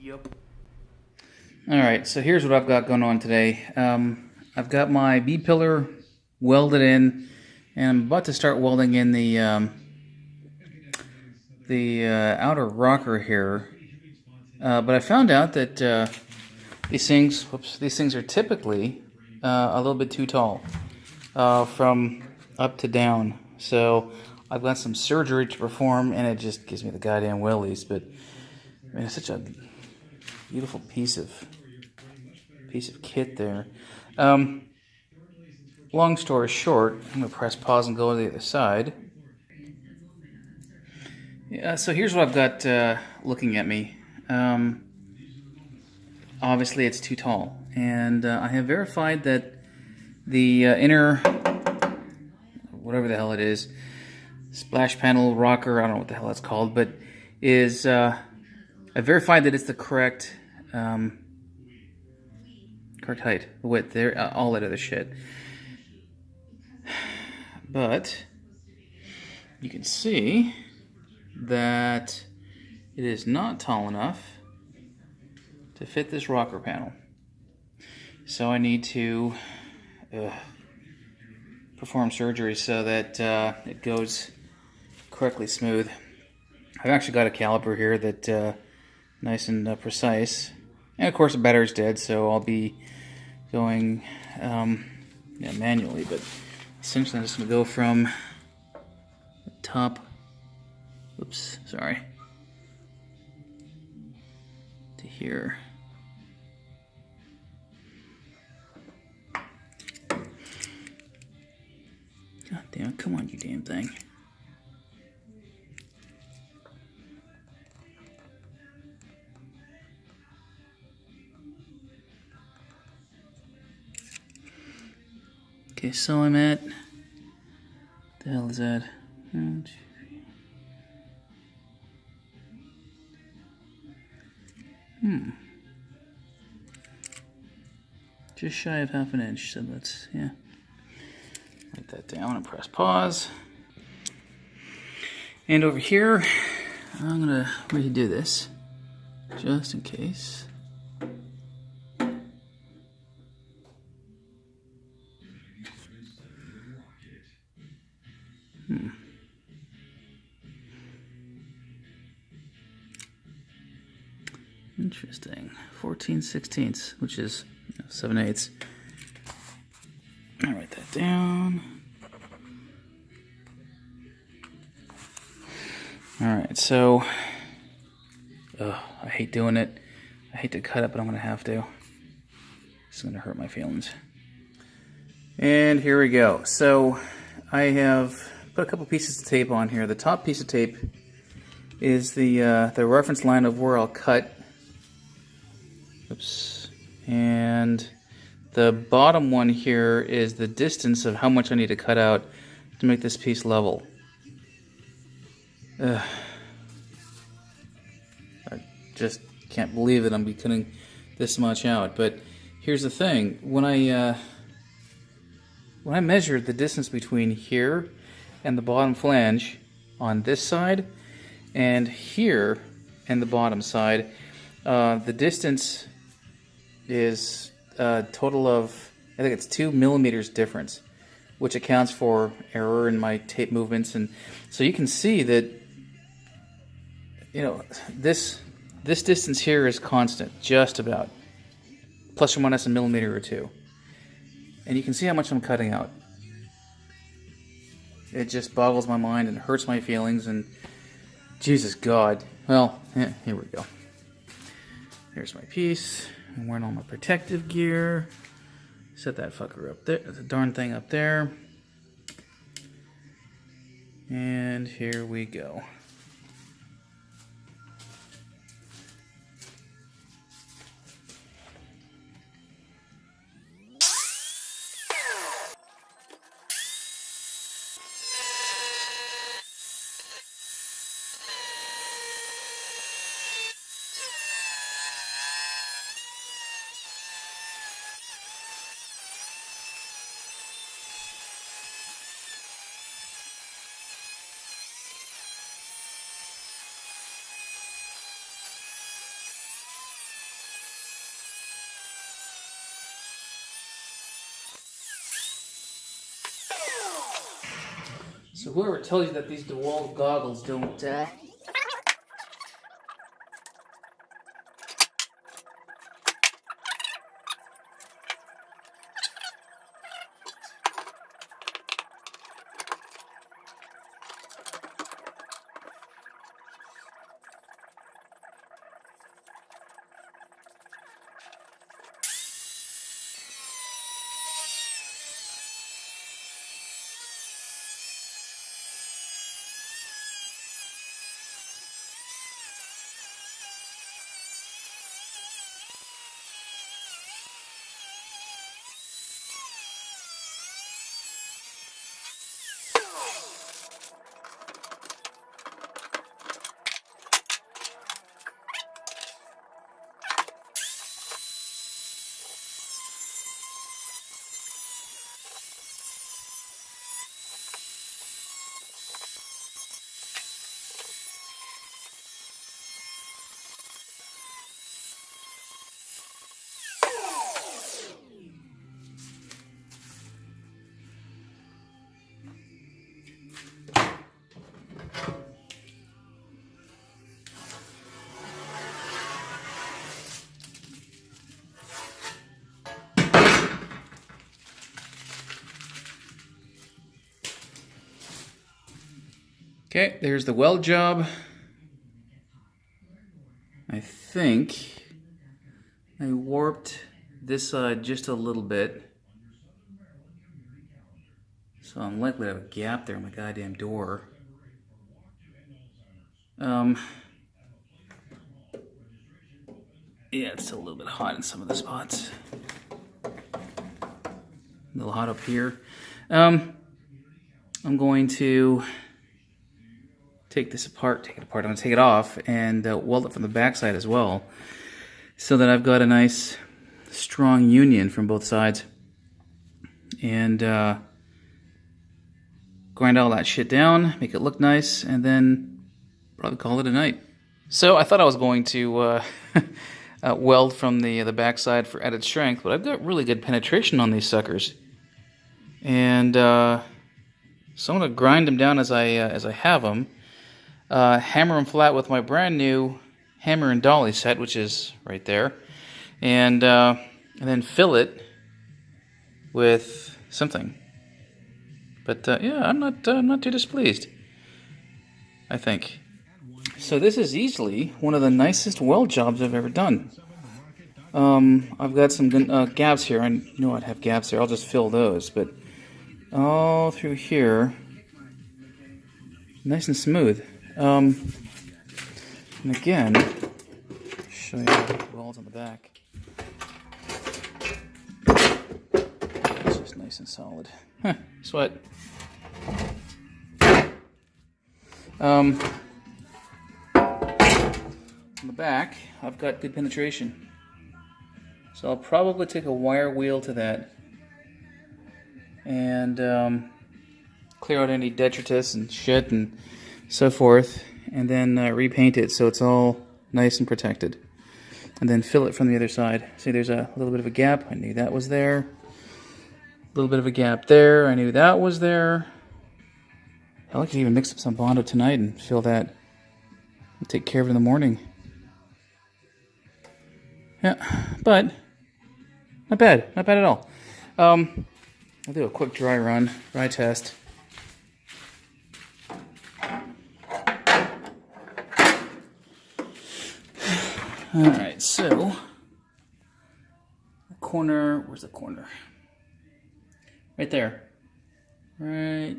Yep. Alright, so here's what I've got going on today. I've got my B-pillar welded in, and I'm about to start welding in the outer rocker here. But I found out that these things are typically a little bit too tall from up to down. So I've got some surgery to perform, and it just gives me the goddamn willies. But I mean, it's such a beautiful piece of kit there. Long story short, I'm gonna press pause and go to the other side. Yeah, so here's what I've got looking at me. Obviously, it's too tall, and I have verified that the inner, whatever the hell it is, splash panel rocker, I don't know what the hell it's called, but is I verified that it's the correct height, width, there, all that other shit. But you can see that it is not tall enough to fit this rocker panel. So I need to perform surgery so that it goes correctly smooth. I've actually got a caliper here that nice and precise, and of course the battery's dead, so I'll be going manually. But essentially, I'm just going to go from the top. Oops, sorry. To here. God damn it, come on, you damn thing. Okay, so I'm at, what the hell is that? Just shy of half an inch, so that's, yeah. Write that down and press pause. And over here, I'm gonna redo this, just in case. Interesting. 14/16, which is 7/8. I'll write that down. Alright, so I hate doing it. I hate to cut it, but I'm gonna have to. It's gonna hurt my feelings. And here we go. So I have put a couple pieces of tape on here. The top piece of tape is the reference line of where I'll cut. Oops. And the bottom one here is the distance of how much I need to cut out to make this piece level. I just can't believe that I'm cutting this much out. But here's the thing: when I measured the distance between here and the bottom flange on this side, and here and the bottom side, the distance is a total of, I think it's 2 millimeters difference, which accounts for error in my tape movements. And so you can see that, this distance here is constant, just about, plus or minus a millimeter or two. And you can see how much I'm cutting out. It just boggles my mind and hurts my feelings, and Jesus God. Well, here we go. Here's my piece. I'm wearing all my protective gear. Set that fucker up there, the darn thing up there. And here we go. So whoever tells you that these DeWalt goggles don't Okay, there's the weld job. I think I warped this side just a little bit. So I'm likely to have a gap there in my goddamn door. Yeah, it's still a little bit hot in some of the spots. A little hot up here. I'm going to take this apart, I'm going to take it off and weld it from the backside as well, so that I've got a nice strong union from both sides. And grind all that shit down, make it look nice, and then probably call it a night. So I thought I was going to weld from the backside for added strength, but I've got really good penetration on these suckers. And so I'm going to grind them down as I have them. Hammer them flat with my brand new hammer and dolly set, which is right there, and then fill it with something. But yeah, I'm not too displeased, I think. So this is easily one of the nicest weld jobs I've ever done. I've got some gaps here. I know I'd have gaps there. I'll just fill those, but all through here, nice and smooth. And again, show you the welds on the back. It's just nice and solid. Sweat. On the back, I've got good penetration. So I'll probably take a wire wheel to that and clear out any detritus and shit and so forth, and then repaint it so it's all nice and protected, and then fill it from the other side. See, there's a little bit of a gap. I knew that was there. A little bit of a gap there. I knew that was there. Hell, I could even mix up some Bondo tonight and fill that and take care of it in the morning. Yeah, but not bad at all. I'll do a quick dry test. Alright, so the corner, where's the corner? Right there. Right,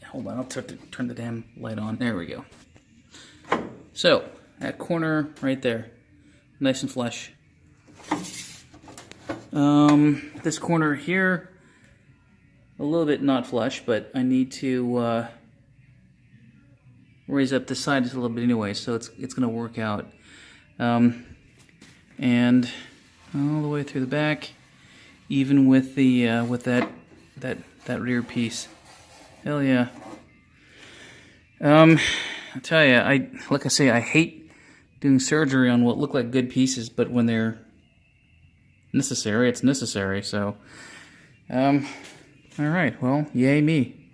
hold on, I'll turn the damn light on. There we go. So, that corner right there, nice and flush. This corner here, a little bit not flush, but I need to raise up the side just a little bit anyway, so it's going to work out. And all the way through the back, even with the with that rear piece. Hell yeah. I tell you, like I say, I hate doing surgery on what look like good pieces, but when they're necessary, it's necessary. So, all right. Well, yay me.